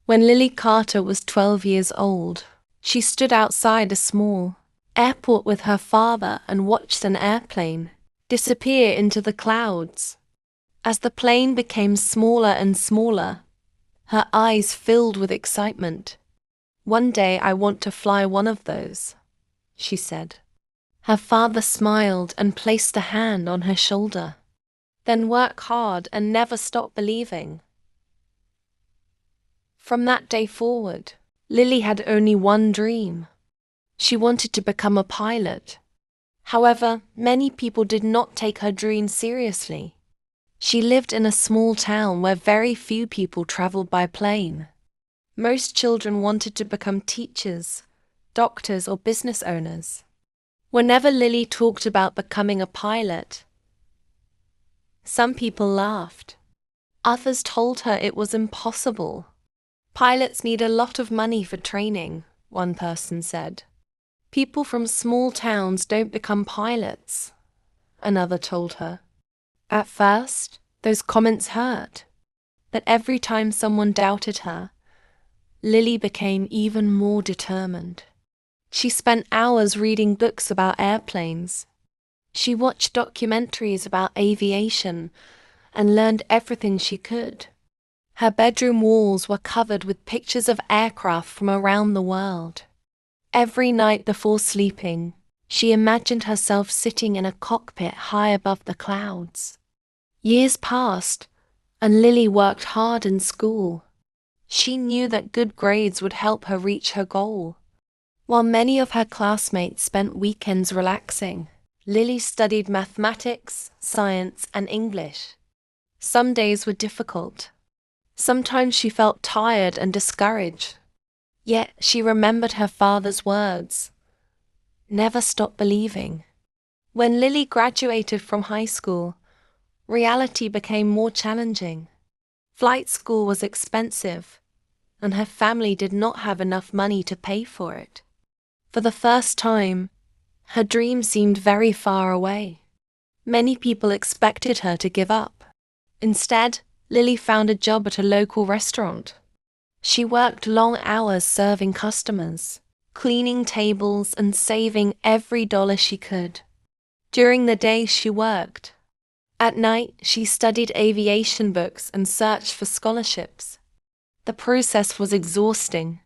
When Lily Carter was 12 years old, she stood outside a small airport with her father and watched an airplane disappear into the clouds. As the plane became smaller and smaller, her eyes filled with excitement. "One day I want to fly one of those," she said. Her father smiled and placed a hand on her shoulder. "Then work hard and never stop believing." From that day forward, Lily had only one dream. She wanted to become a pilot. However, many people did not take her dream seriously. She lived in a small town where very few people traveled by plane. Most children wanted to become teachers, doctors, or business owners. Whenever Lily talked about becoming a pilot, some people laughed. Others told her it was impossible. "Pilots need a lot of money for training," one person said. "People from small towns don't become pilots," another told her. At first, those comments hurt, but every time someone doubted her, Lily became even more determined. She spent hours reading books about airplanes. She watched documentaries about aviation and learned everything she could. Her bedroom walls were covered with pictures of aircraft from around the world. Every night before sleeping, she imagined herself sitting in a cockpit high above the clouds. Years passed, and Lily worked hard in school. She knew that good grades would help her reach her goal. While many of her classmates spent weekends relaxing, Lily studied mathematics, science, and English. Some days were difficult. Sometimes she felt tired and discouraged. Yet she remembered her father's words, "Never stop believing." When Lily graduated from high school, reality became more challenging. Flight school was expensive, and her family did not have enough money to pay for it. For the first time, her dream seemed very far away. Many people expected her to give up. Instead, Lily found a job at a local restaurant. She worked long hours serving customers, cleaning tables and saving every dollar she could. During the day she worked. At night she studied aviation books and searched for scholarships. The process was exhausting.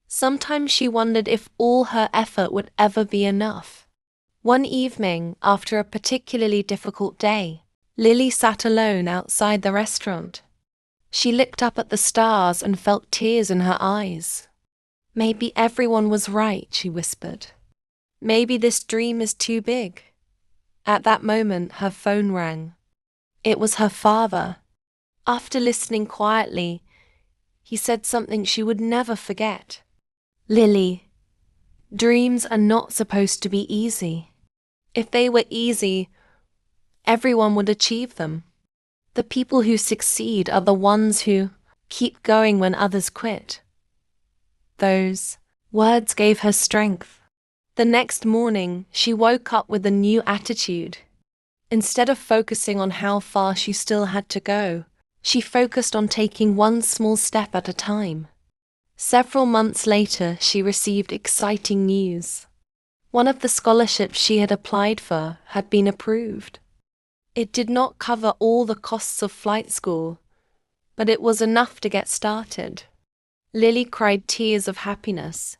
Sometimes she wondered if all her effort would ever be enough. One evening, after a particularly difficult day, Lily sat alone outside the restaurant. She looked up at the stars and felt tears in her eyes. "Maybe everyone was right," she whispered. "Maybe this dream is too big." At that moment, her phone rang. It was her father. After listening quietly, he said something she would never forget. "Lily, dreams are not supposed to be easy. If they were easy, everyone would achieve them. The people who succeed are the ones who keep going when others quit." Those words gave her strength. The next morning, she woke up with a new attitude. Instead of focusing on how far she still had to go, she focused on taking one small step at a time. Several months later, she received exciting news. One of the scholarships she had applied for had been approved. It did not cover all the costs of flight school, but it was enough to get started. Lily cried tears of happiness.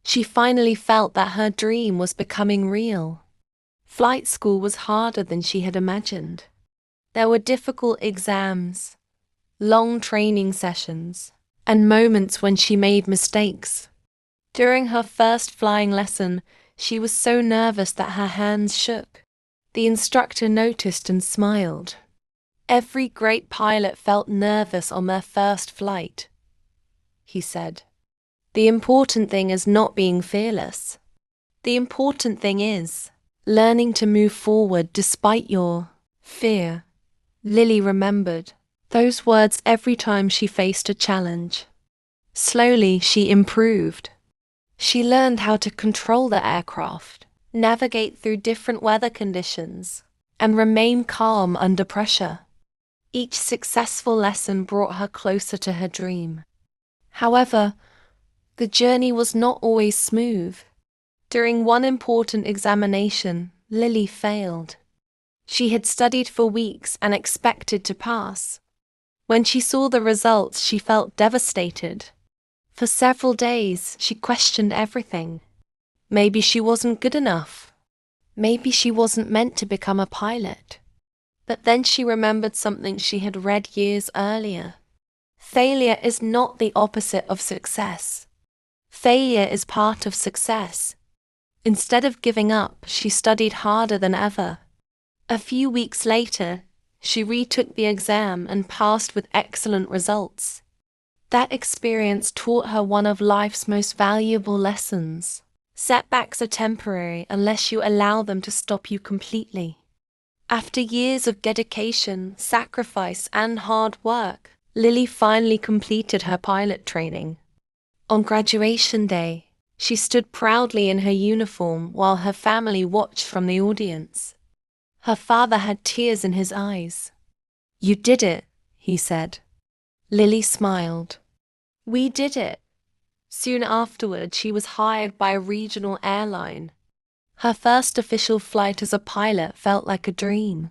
She finally felt that her dream was becoming real. Flight school was harder than she had imagined. There were difficult exams, long training sessions, and moments when she made mistakes. During her first flying lesson, she was so nervous that her hands shook. The instructor noticed and smiled. "Every great pilot felt nervous on their first flight," he said. "The important thing is not being fearless. The important thing is learning to move forward despite your fear." Lily remembered those words every time she faced a challenge. Slowly, she improved. She learned how to control the aircraft, navigate through different weather conditions, and remain calm under pressure. Each successful lesson brought her closer to her dream. However, the journey was not always smooth. During one important examination, Lily failed. She had studied for weeks and expected to pass. When she saw the results, she felt devastated. For several days, she questioned everything. Maybe she wasn't good enough. Maybe she wasn't meant to become a pilot. But then she remembered something she had read years earlier. Failure is not the opposite of success. Failure is part of success. Instead of giving up, she studied harder than ever. A few weeks later, she retook the exam and passed with excellent results. That experience taught her one of life's most valuable lessons. Setbacks are temporary unless you allow them to stop you completely. After years of dedication, sacrifice, and hard work, Lily finally completed her pilot training. On graduation day, she stood proudly in her uniform while her family watched from the audience. Her father had tears in his eyes. "You did it," he said. Lily smiled. "We did it." Soon afterward, she was hired by a regional airline. Her first official flight as a pilot felt like a dream.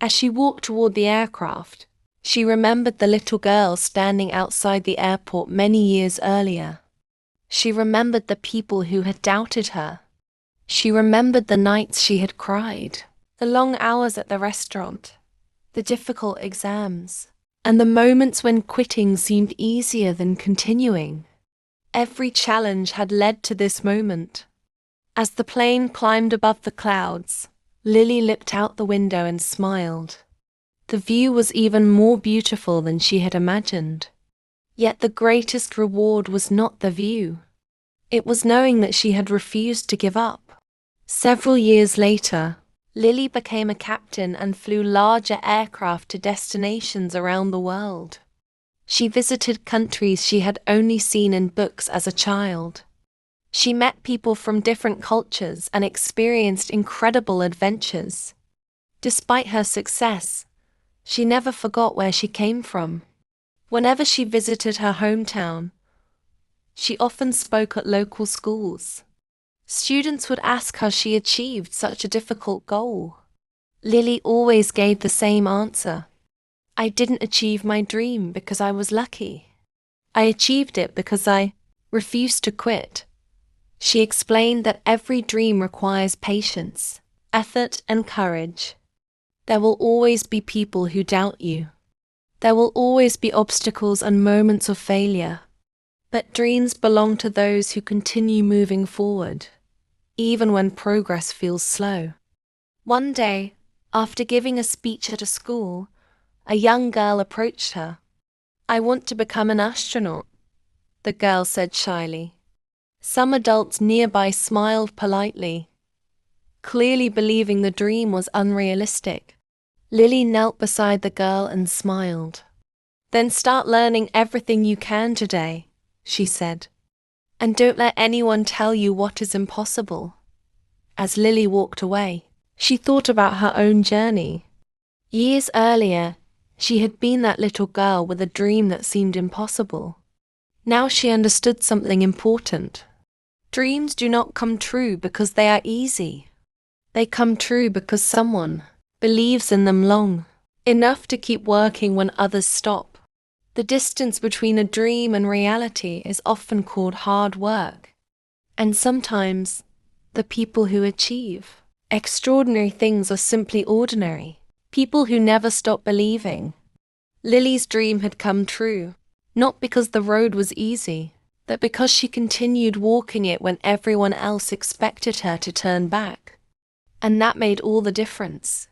As she walked toward the aircraft, she remembered the little girl standing outside the airport many years earlier. She remembered the people who had doubted her. She remembered the nights she had cried, the long hours at the restaurant, the difficult exams, and the moments when quitting seemed easier than continuing. Every challenge had led to this moment. As the plane climbed above the clouds, Lily looked out the window and smiled. The view was even more beautiful than she had imagined. Yet the greatest reward was not the view. It was knowing that she had refused to give up. Several years later, Lily became a captain and flew larger aircraft to destinations around the world. She visited countries she had only seen in books as a child. She met people from different cultures and experienced incredible adventures. Despite her success, she never forgot where she came from. Whenever she visited her hometown, she often spoke at local schools. Students would ask how she achieved such a difficult goal. Lily always gave the same answer. "I didn't achieve my dream because I was lucky. I achieved it because I refused to quit." She explained that every dream requires patience, effort, and courage. There will always be people who doubt you. There will always be obstacles and moments of failure. But dreams belong to those who continue moving forward, even when progress feels slow. One day, after giving a speech at a school, a young girl approached her. "I want to become an astronaut," the girl said shyly. Some adults nearby smiled politely, clearly believing the dream was unrealistic. Lily knelt beside the girl and smiled. "Then start learning everything you can today," she said. "And don't let anyone tell you what is impossible." As Lily walked away, she thought about her own journey. Years earlier, she had been that little girl with a dream that seemed impossible. Now she understood something important. Dreams do not come true because they are easy. They come true because someone believes in them long enough to keep working when others stop. The distance between a dream and reality is often called hard work. And sometimes, the people who achieve extraordinary things are simply ordinary, people who never stop believing. Lily's dream had come true, not because the road was easy, but because she continued walking it when everyone else expected her to turn back. And that made all the difference.